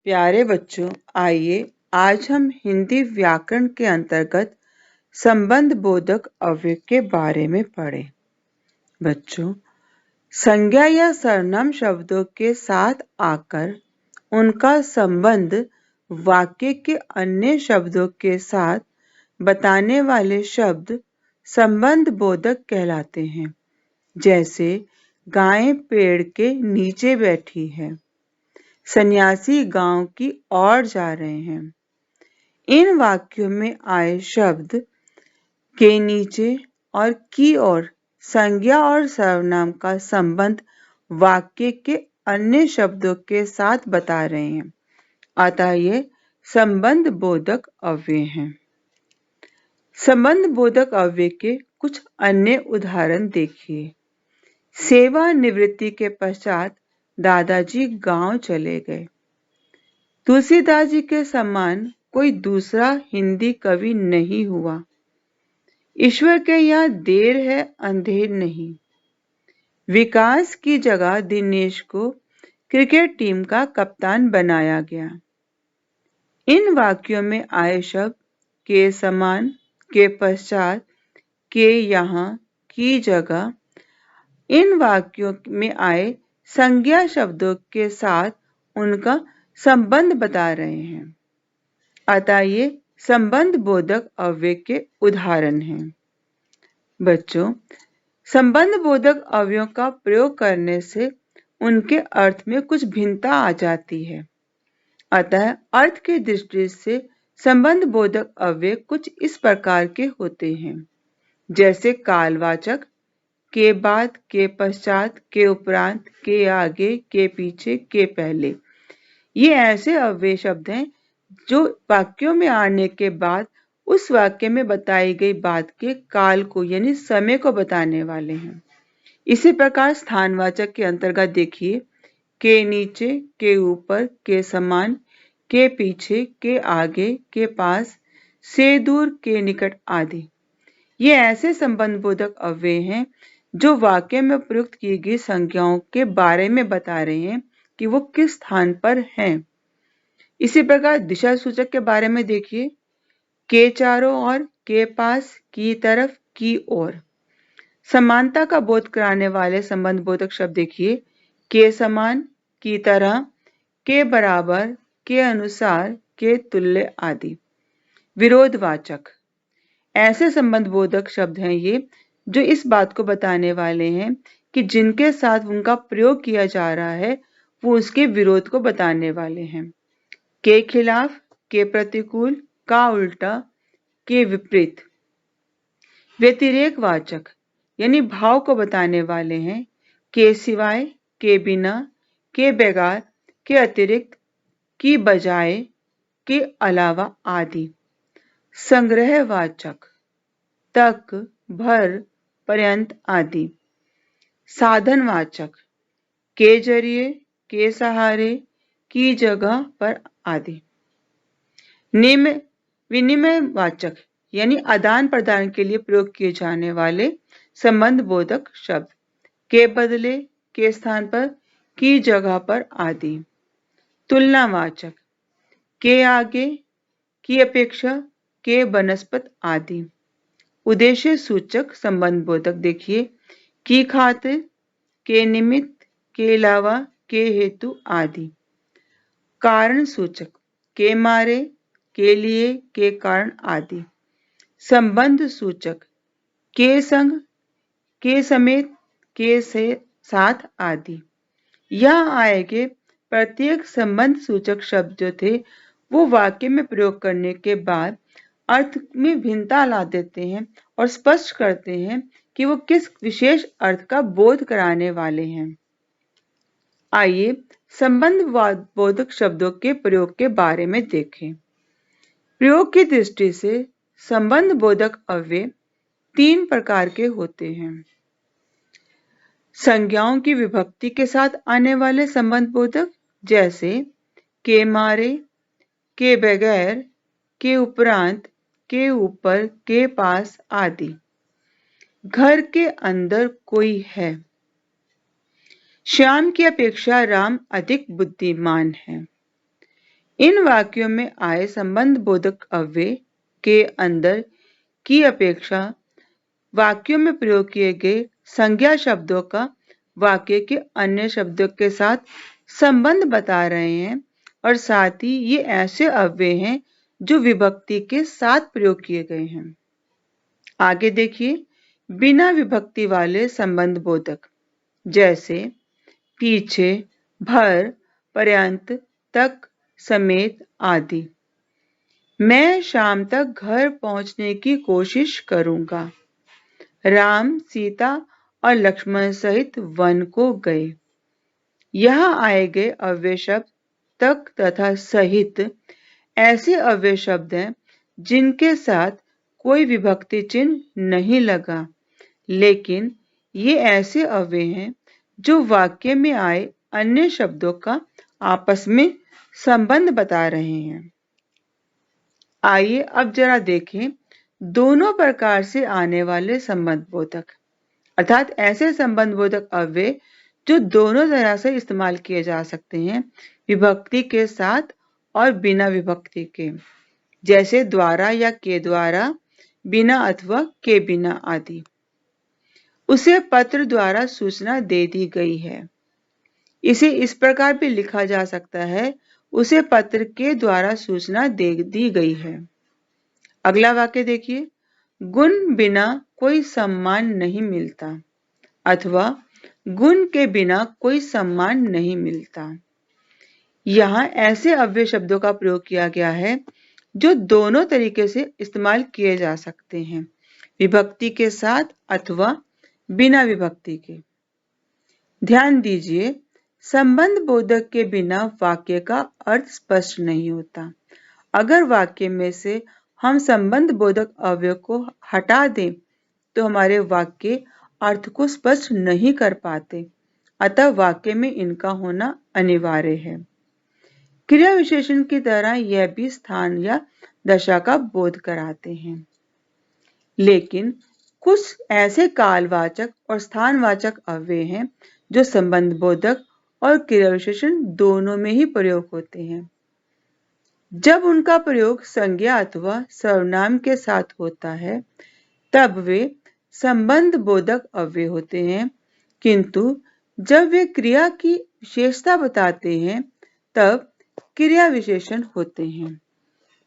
प्यारे बच्चों, आइए आज हम हिंदी व्याकरण के अंतर्गत संबंध बोधक अव्यय के बारे में पढ़ें। बच्चों, संज्ञा या सर्वनाम शब्दों के साथ आकर उनका संबंध वाक्य के अन्य शब्दों के साथ बताने वाले शब्द संबंध बोधक कहलाते हैं। जैसे गाय पेड़ के नीचे बैठी है, सन्यासी गांव की ओर जा रहे हैं। इन वाक्यों में आए शब्द के नीचे और की ओर संज्ञा और सर्वनाम का संबंध वाक्य के अन्य शब्दों के साथ बता रहे हैं, अतः ये संबंध बोधक अव्यय हैं। संबंध बोधक अव्यय के कुछ अन्य उदाहरण देखिए। सेवानिवृत्ति के पश्चात दादाजी गांव चले गए। तुलसीदास जी के समान कोई दूसरा हिंदी कवि नहीं हुआ। ईश्वर के यहाँ देर है अंधेर नहीं। विकास की जगह दिनेश को क्रिकेट टीम का कप्तान बनाया गया। इन वाक्यों में आए शब्द के समान, के पश्चात, के यहाँ, की जगह इन वाक्यों में आए संज्ञा शब्दों के साथ उनका संबंध बता रहे हैं, अतः ये संबंध बोधक अव्यय के उदाहरण हैं। बच्चों, संबंध बोधक अव्ययों का प्रयोग करने से उनके अर्थ में कुछ भिन्नता आ जाती है, अतः अर्थ की दृष्टि से संबंध बोधक अव्यय कुछ इस प्रकार के होते हैं। जैसे कालवाचक, के बाद, के पश्चात, के उपरांत, के आगे, के पीछे, के पहले। ये ऐसे अव्यय शब्द हैं जो वाक्यों में आने के बाद उस वाक्य में बताई गई बात के काल को यानी समय को बताने वाले हैं। इसी प्रकार स्थानवाचक के अंतर्गत देखिए, के नीचे, के ऊपर, के समान, के पीछे, के आगे, के पास, से दूर, के निकट आदि। ये ऐसे संबंध बोधक अव्यय हैं जो वाक्य में प्रयुक्त की गई संज्ञाओं के बारे में बता रहे हैं कि वो किस स्थान पर हैं। इसी प्रकार दिशा सूचक के बारे में देखिए, के चारों ओर, के पास, की तरफ, की ओर। समानता का बोध कराने वाले संबंध बोधक शब्द देखिए, के समान, की तरह, के बराबर, के अनुसार, के तुल्य आदि। विरोधवाचक ऐसे संबंध बोधक शब्द हैं ये जो इस बात को बताने वाले हैं कि जिनके साथ उनका प्रयोग किया जा रहा है वो उसके विरोध को बताने वाले हैं। के खिलाफ, के प्रतिकूल, का उल्टा, के विपरीत। व्यतिरेकवाचक यानी भाव को बताने वाले हैं, के सिवाय, के बिना, के बगैर, के अतिरिक्त, की बजाय, के अलावा आदि। संग्रहवाचक तक, भर, पर्यंत आदि। साधनवाचक के जरिए, के सहारे, की जगह पर आदि। विनिमयवाचक यानी आदान प्रदान के लिए प्रयोग किए जाने वाले संबंध बोधक शब्द, के बदले, के स्थान पर, की जगह पर आदि। तुलनावाचक के आगे, की अपेक्षा, के बनस्पत आदि। उद्देश्य सूचक संबंध बोधक देखिए, की खातिर, के निमित्त, के अलावा, के हेतु आदि। कारण सूचक के मारे, के लिए, के कारण आदि। संबंध सूचक के संग, के समेत, के से साथ आदि। यहाँ आए गए प्रत्येक संबंध सूचक शब्द जो थे वो वाक्य में प्रयोग करने के बाद अर्थ में भिन्नता ला देते हैं और स्पष्ट करते हैं कि वो किस विशेष अर्थ का बोध कराने वाले हैं। आइए संबंध बोधक शब्दों के प्रयोग के बारे में देखें। प्रयोग की दृष्टि से संबंध बोधक अव्यय 3 प्रकार के होते हैं। संज्ञाओं की विभक्ति के साथ आने वाले संबंध बोधक जैसे के मारे, के बगैर, के उपरांत, के ऊपर, के पास आदि। घर के अंदर कोई है। श्याम की अपेक्षा राम अधिक बुद्धिमान है। इन वाक्यों में आए संबंध बोधक अव्यय के अंदर की अपेक्षा वाक्यों में प्रयोग किए गए संज्ञा शब्दों का वाक्य के अन्य शब्दों के साथ संबंध बता रहे हैं और साथ ही ये ऐसे अव्यय हैं जो विभक्ति के साथ प्रयोग किए गए हैं। आगे देखिए, बिना विभक्ति वाले संबंध बोधक जैसे पीछे, भर, पर्यंत, तक, समेत आदि। मैं शाम तक घर पहुंचने की कोशिश करूंगा। राम, सीता और लक्ष्मण सहित वन को गए। यहाँ आए गए अव्यय शब्द तक तथा सहित ऐसे अव्यय शब्द हैं जिनके साथ कोई विभक्ति चिन्ह नहीं लगा, लेकिन ये ऐसे अव्यय हैं जो वाक्य में आए अन्य शब्दों का आपस में संबंध बता रहे हैं। आइए अब जरा देखें दोनों प्रकार से आने वाले संबंध बोधक, अर्थात ऐसे संबंध बोधक अव्यय जो दोनों तरह से इस्तेमाल किए जा सकते हैं, विभक्ति के साथ और बिना विभक्ति के, जैसे द्वारा या के द्वारा, बिना अथवा के बिना आदि। उसे पत्र द्वारा सूचना दे दी गई है। इसे इस प्रकार भी लिखा जा सकता है, उसे पत्र के द्वारा सूचना दे दी गई है। अगला वाक्य देखिए, गुण बिना कोई सम्मान नहीं मिलता अथवा गुण के बिना कोई सम्मान नहीं मिलता। यहाँ ऐसे अव्यय शब्दों का प्रयोग किया गया है जो दोनों तरीके से इस्तेमाल किए जा सकते हैं, विभक्ति के साथ अथवा बिना विभक्ति के। ध्यान दीजिए, संबंध बोधक के बिना वाक्य का अर्थ स्पष्ट नहीं होता। अगर वाक्य में से हम संबंध बोधक अवयव को हटा दें तो हमारे वाक्य अर्थ को स्पष्ट नहीं कर पाते, अतः वाक्य में इनका होना अनिवार्य है। क्रिया विशेषण की तरह यह भी स्थान या दशा का बोध कराते हैं, लेकिन कुछ ऐसे कालवाचक और स्थानवाचक अव्यय हैं जो संबंध बोधक और क्रिया विशेषण दोनों में ही प्रयोग होते हैं। जब उनका प्रयोग संज्ञा अथवा सर्वनाम के साथ होता है तब वे संबंध बोधक अव्यय होते हैं, किंतु जब वे क्रिया की विशेषता बताते हैं तब क्रिया विशेषण होते हैं।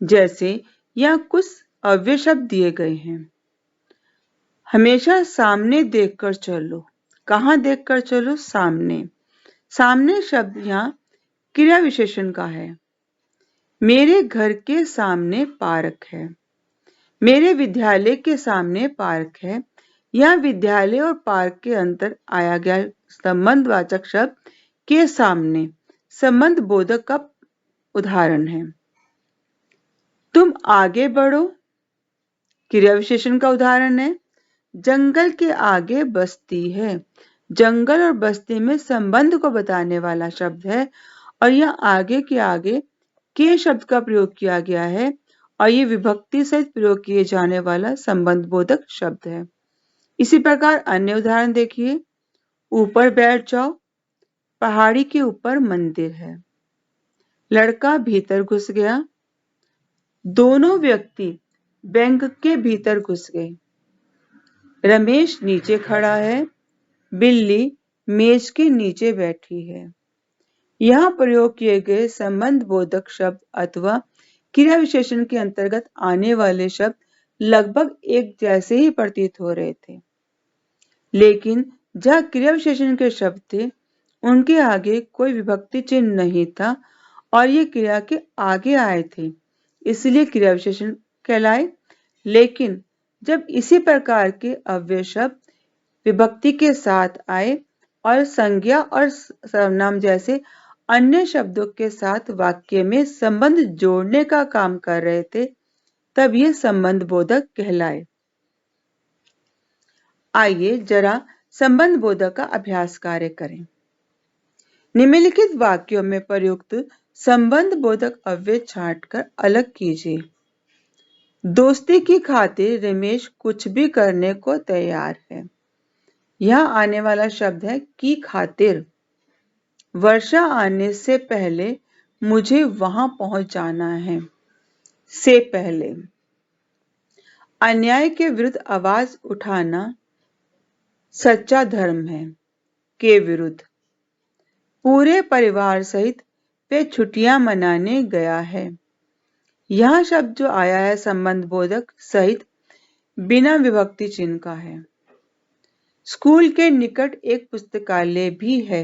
जैसे यहाँ कुछ अव्यय शब्द दिए गए हैं। हमेशा सामने देखकर चलो। कहाँ देखकर चलो? सामने। सामने शब्द यहाँ क्रिया विशेषण का है। मेरे घर के सामने पार्क है। मेरे विद्यालय के सामने पार्क है। यहाँ विद्यालय और पार्क के अंतर आया गया संबंधवाचक शब्द के सामने संबंध बोधक का उदाहरण है। तुम आगे बढ़ो क्रिया विशेषण का उदाहरण है। जंगल के आगे बस्ती है। जंगल और बस्ती में संबंध को बताने वाला शब्द है और यह आगे के आगे के शब्द का प्रयोग किया गया है और ये विभक्ति सहित प्रयोग किए जाने वाला संबंध बोधक शब्द है। इसी प्रकार अन्य उदाहरण देखिए। ऊपर बैठ जाओ। पहाड़ी के ऊपर मंदिर है। लड़का भीतर घुस गया। दोनों व्यक्ति बैंक के भीतर घुस गए। रमेश नीचे खड़ा है। बिल्ली मेज के नीचे बैठी है। यहाँ प्रयोग किए गए संबंध बोधक शब्द अथवा क्रिया विशेषण के अंतर्गत आने वाले शब्द लगभग एक जैसे ही प्रतीत हो रहे थे, लेकिन जहाँ क्रिया विशेषण के शब्द थे उनके आगे कोई विभक्ति चिन्ह नहीं था और ये क्रिया के आगे आए थे, इसलिए क्रिया विशेषण कहलाए। लेकिन जब इसी प्रकार के अव्यय शब्द विभक्ति के साथ आए और संज्ञा और सर्वनाम जैसे अन्य शब्दों के साथ वाक्य में संबंध जोड़ने का काम कर रहे थे, तब ये संबंध बोधक कहलाए। आइए जरा संबंध बोधक का अभ्यास कार्य करें। निम्नलिखित वाक्यों में प्रयुक्त संबंध बोधक अव्यय छांटकर अलग कीजिए। दोस्ती की खातिर रमेश कुछ भी करने को तैयार है। यहाँ आने वाला शब्द है की खातिर। वर्षा आने से पहले मुझे वहां पहुंच जाना है से पहले। अन्याय के विरुद्ध आवाज उठाना सच्चा धर्म है। के विरुद्ध पूरे परिवार सहित वे छुट्टियां मनाने गया है। यह शब्द जो आया है संबंध बोधक सहित बिना विभक्ति चिन्ह का है। स्कूल के निकट एक पुस्तकालय भी है।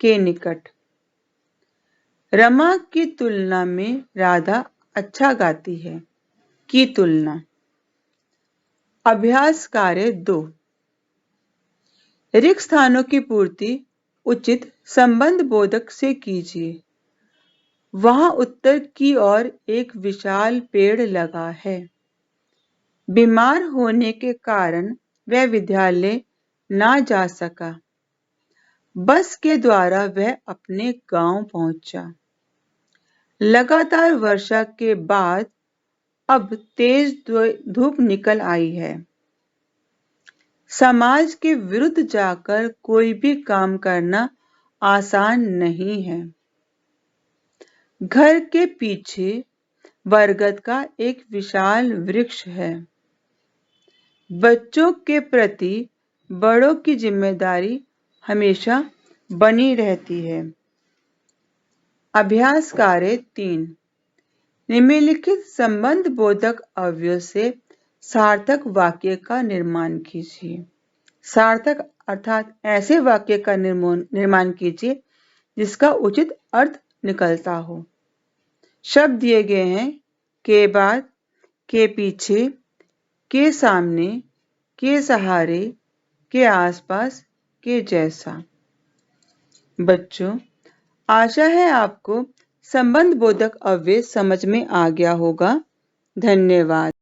के निकट रमा की तुलना में राधा अच्छा गाती है। की तुलना अभ्यास कार्य 2 रिक्त स्थानों की पूर्ति उचित संबंध बोधक से कीजिए। वहां उत्तर की ओर एक विशाल पेड़ लगा है। बीमार होने के कारण वह विद्यालय ना जा सका। बस के द्वारा वह अपने गांव पहुंचा। लगातार वर्षा के बाद अब तेज धूप निकल आई है। समाज के विरुद्ध जाकर कोई भी काम करना आसान नहीं है। घर के पीछे बरगद का एक विशाल वृक्ष है। बच्चों के प्रति बड़ों की जिम्मेदारी हमेशा बनी रहती है। अभ्यास कार्य 3 निम्नलिखित संबंध बोधक अवयव से सार्थक वाक्य का निर्माण कीजिए। सार्थक अर्थात ऐसे वाक्य का निर्माण कीजिए जिसका उचित अर्थ निकलता हो। शब्द दिए गए हैं के बाद, के पीछे, के सामने, के सहारे, के आसपास, के जैसा। बच्चों, आशा है आपको संबंध बोधक अव्यय समझ में आ गया होगा। धन्यवाद।